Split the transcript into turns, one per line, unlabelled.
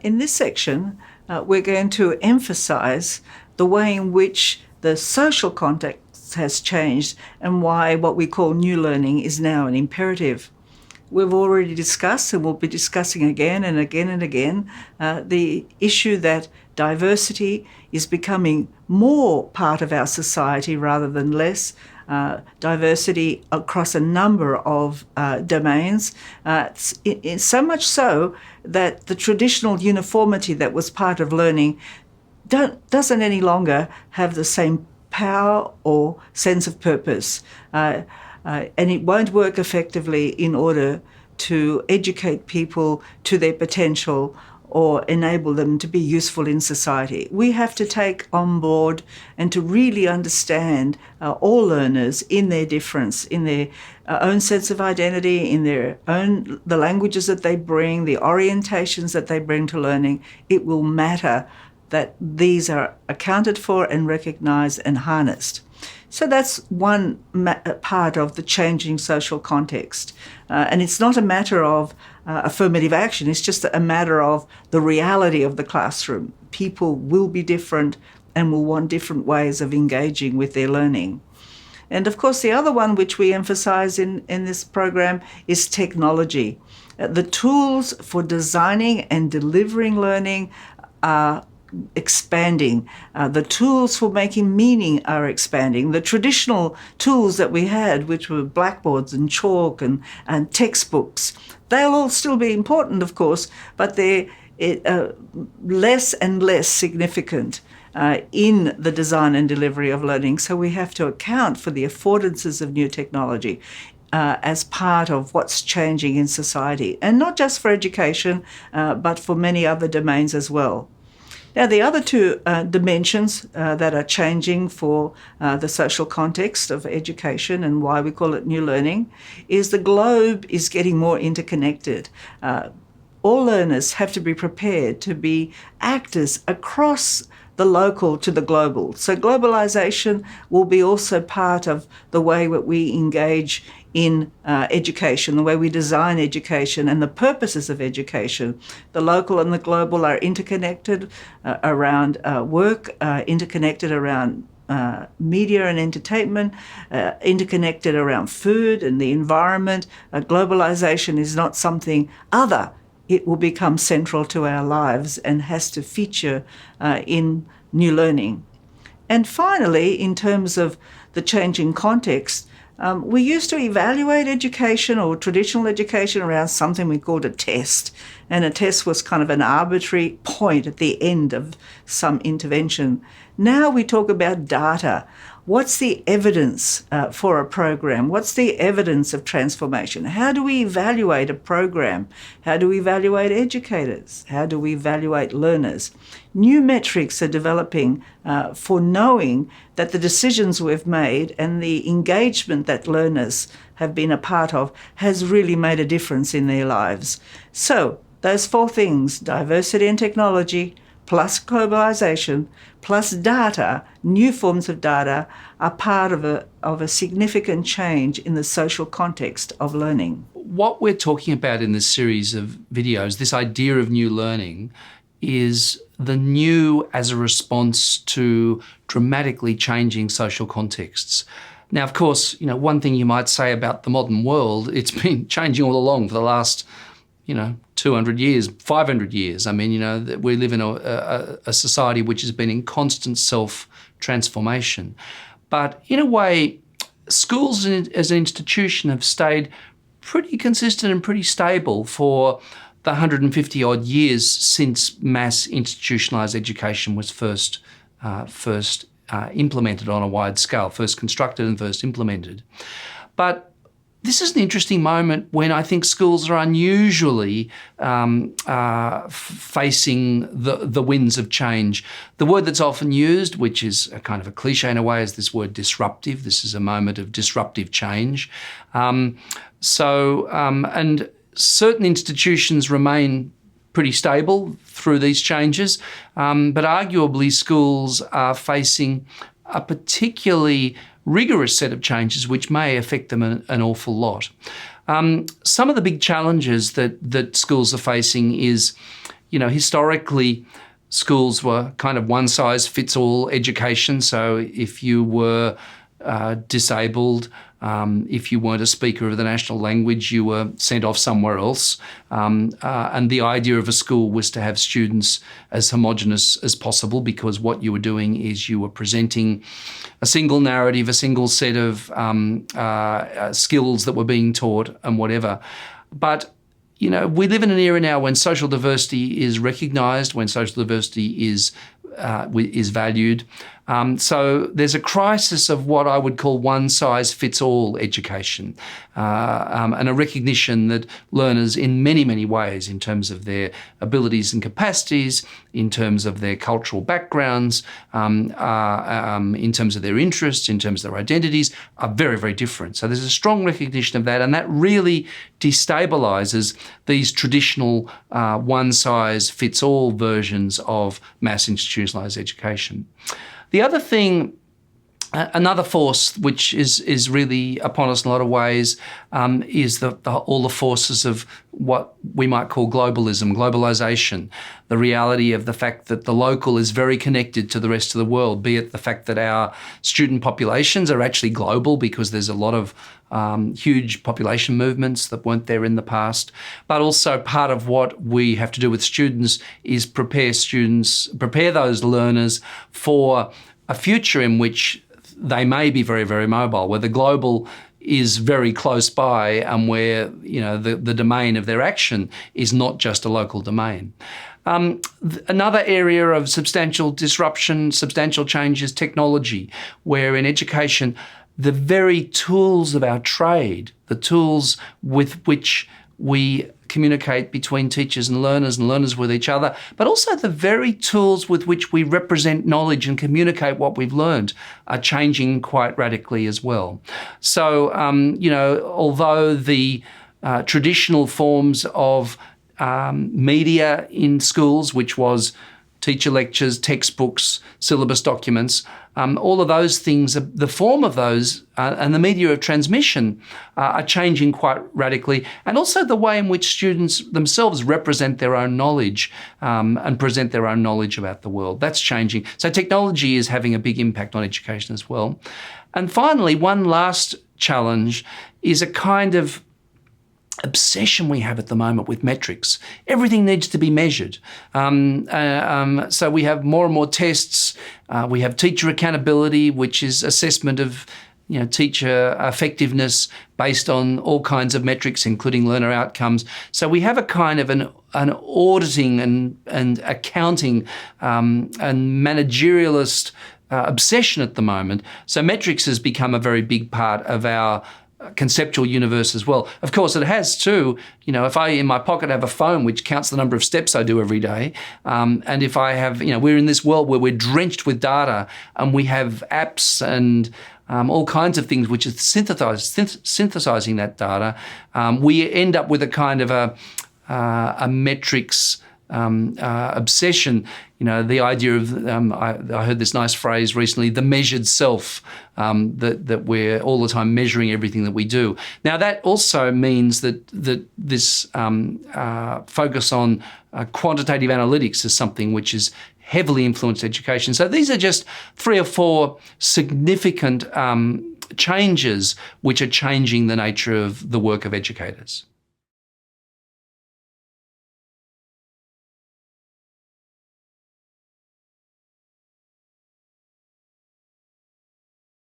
In this section, we're going to emphasise the way in which the social context has changed and why what we call new learning is now an imperative. We've already discussed, and we'll be discussing again and again and again, the issue that diversity is becoming more part of our society rather than less. Diversity across a number of domains, so much so that the traditional uniformity that was part of learning doesn't any longer have the same power or sense of purpose. And it won't work effectively in order to educate people to their potential or enable them to be useful in society. We have to take on board and to really understand all learners in their difference, in their own sense of identity, in the languages that they bring, the orientations that they bring to learning. It will matter that these are accounted for and recognised and harnessed. So that's one part of the changing social context. And it's not a matter of affirmative action, it's just a matter of the reality of the classroom. People will be different and will want different ways of engaging with their learning. And of course, the other one which we emphasise in this program is technology. The tools for designing and delivering learning are expanding. The tools for making meaning are expanding. The traditional tools that we had, which were blackboards and chalk and textbooks, they'll all still be important, of course, but they're less and less significant in the design and delivery of learning. So we have to account for the affordances of new technology as part of what's changing in society, and not just for education, but for many other domains as well. Now, the other two dimensions that are changing for the social context of education and why we call it new learning is the globe is getting more interconnected. All learners have to be prepared to be actors across the local to the global. So globalisation will be also part of the way that we engage in education, the way we design education and the purposes of education. The local and the global are interconnected around work, interconnected around media and entertainment, interconnected around food and the environment. Globalisation is not something other. It will become central to our lives and has to feature in new learning. And finally, in terms of the changing context, we used to evaluate education or traditional education around something we called a test. And a test was kind of an arbitrary point at the end of some intervention. Now we talk about data. What's the evidence for a program? What's the evidence of transformation? How do we evaluate a program? How do we evaluate educators? How do we evaluate learners? New metrics are developing for knowing that the decisions we've made and the engagement that learners have been a part of has really made a difference in their lives. So those four things, diversity and technology, plus globalisation, plus data, new forms of data, are part of a significant change in the social context of learning.
What we're talking about in this series of videos, this idea of new learning, is the new as a response to dramatically changing social contexts. Now, of course, one thing you might say about the modern world, it's been changing all along for the last, 200 years, 500 years. I mean, we live in a society which has been in constant self-transformation. But in a way, schools as an institution have stayed pretty consistent and pretty stable for the 150 odd years since mass institutionalised education was first implemented on a wide scale, first constructed and first implemented. But this is an interesting moment when I think schools are unusually facing the winds of change. The word that's often used, which is a kind of a cliche in a way, is this word disruptive. This is a moment of disruptive change. And certain institutions remain pretty stable through these changes, but arguably schools are facing a particularly rigorous set of changes which may affect them an awful lot. Some of the big challenges that schools are facing is, historically, schools were kind of one-size-fits-all education. So if you were disabled, if you weren't a speaker of the national language, you were sent off somewhere else. And the idea of a school was to have students as homogenous as possible, because what you were doing is you were presenting a single narrative, a single set of skills that were being taught and whatever. But we live in an era now when social diversity is recognised, when social diversity is valued. So there's a crisis of what I would call one-size-fits-all education, and a recognition that learners in many, many ways, in terms of their abilities and capacities, in terms of their cultural backgrounds, in terms of their interests, in terms of their identities, are very, very different. So there's a strong recognition of that, and that really destabilises these traditional one-size-fits-all versions of mass institutionalised education. The other thing, another force which is really upon us in a lot of ways, is all the forces of what we might call globalisation, the reality of the fact that the local is very connected to the rest of the world, be it the fact that our student populations are actually global because there's a lot of huge population movements that weren't there in the past, but also part of what we have to do with students is prepare those learners for a future in which they may be very, very mobile, where the global is very close by and where the domain of their action is not just a local domain. Another area of substantial disruption, substantial change is technology, where in education, the very tools of our trade, the tools with which we communicate between teachers and learners with each other, but also the very tools with which we represent knowledge and communicate what we've learned are changing quite radically as well. So, although the traditional forms of media in schools, which was teacher lectures, textbooks, syllabus documents, all of those things, the form of those and the media of transmission are changing quite radically, and also the way in which students themselves represent their own knowledge and present their own knowledge about the world. That's changing. So technology is having a big impact on education as well. And finally, one last challenge is a kind of obsession we have at the moment with metrics. Everything needs to be measured. So we have more and more tests. We have teacher accountability, which is assessment of teacher effectiveness based on all kinds of metrics, including learner outcomes. So we have a kind of an auditing and accounting and managerialist obsession at the moment. So metrics has become a very big part of our conceptual universe as well. Of course, it has too. If I in my pocket have a phone which counts the number of steps I do every day, and if I have, we're in this world where we're drenched with data, and we have apps and all kinds of things which are synthesizing that data, we end up with a kind of a metrics obsession. The idea of, I heard this nice phrase recently, the measured self, that we're all the time measuring everything that we do. Now that also means that this focus on quantitative analytics is something which is heavily influenced education. So these are just 3 or 4 significant changes which are changing the nature of the work of educators.